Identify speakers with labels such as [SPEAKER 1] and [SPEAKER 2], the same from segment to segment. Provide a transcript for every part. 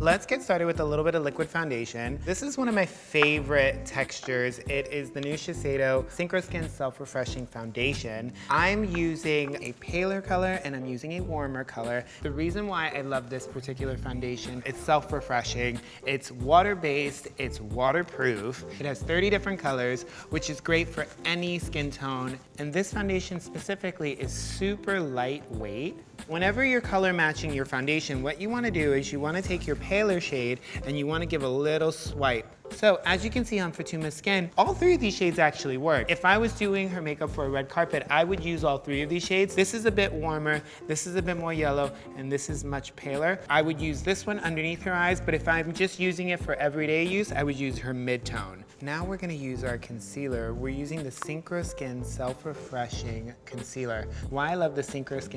[SPEAKER 1] Let's get started with a little bit of liquid foundation. This is one of my favorite textures. It is the new Shiseido Synchronous Self-Refreshing Foundation. I'm using a paler color and I'm using a warmer color. The reason why I love this particular foundation, it's self-refreshing, it's water-based, it's waterproof. It has 30 different colors, which is great for any skin tone. And this foundation specifically is super lightweight. Whenever you're color matching your foundation, what you want to do is you want to take your paler shade and you want to give a little swipe. So as you can see on Fatuma's skin, all three of these shades actually work. If I was doing her makeup for a red carpet, I would use all three of these shades. This is a bit warmer, this is a bit more yellow, and this is much paler. I would use this one underneath her eyes, but if I'm just using it for everyday use, I would use her mid-tone. Now we're gonna use our concealer. We're using the Synchronous Self-Refreshing Concealer. Why I love the Synchronous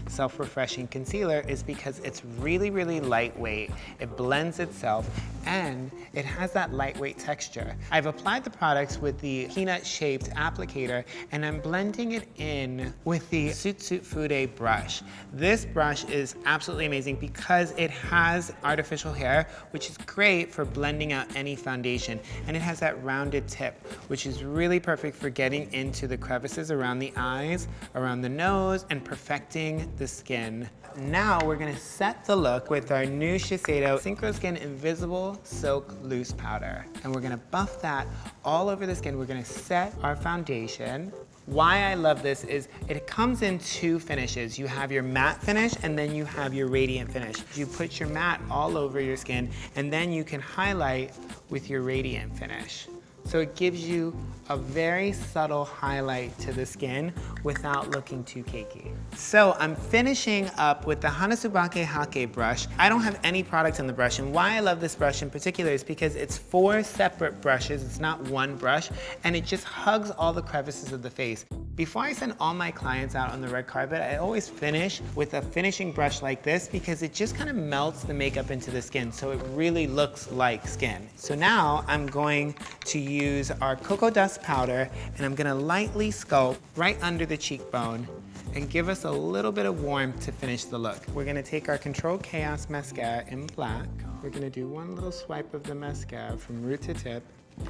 [SPEAKER 1] Self-Refreshing Concealer is because it's really, really lightweight. It blends itself, and it has that lightweight texture. I've applied the products with the peanut-shaped applicator, and I'm blending it in with the Suit Fude brush. This brush is absolutely amazing because it has artificial hair, which is great for blending out any foundation, and it has that rounded tip, which is really perfect for getting into the crevices around the eyes, around the nose, and perfecting the skin. Now we're gonna set the look with our new Shiseido Synchronous Invisible Silk Loose Powder. And we're gonna buff that all over the skin. We're gonna set our foundation. Why I love this is it comes in two finishes. You have your matte finish and then you have your radiant finish. You put your matte all over your skin and then you can highlight with your radiant finish. So it gives you a very subtle highlight to the skin without looking too cakey. So I'm finishing up with the Hanasubake Hake brush. I don't have any product on the brush, and why I love this brush in particular is because it's 4 separate brushes, it's not one brush, and it just hugs all the crevices of the face. Before I send all my clients out on the red carpet, I always finish with a finishing brush like this because it just kind of melts the makeup into the skin so it really looks like skin. So now I'm going to use our Cocoa Dust powder and I'm gonna lightly sculpt right under the cheekbone and give us a little bit of warmth to finish the look. We're gonna take our Control Chaos mascara in black. We're gonna do one little swipe of the mascara from root to tip.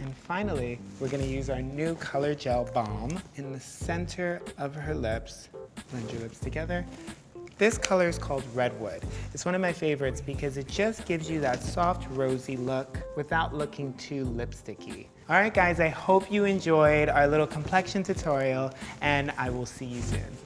[SPEAKER 1] And finally, we're gonna use our new Color Gel Balm in the center of her lips. Blend your lips together. This color is called Redwood. It's one of my favorites because it just gives you that soft, rosy look without looking too lipsticky. All right, guys, I hope you enjoyed our little complexion tutorial, and I will see you soon.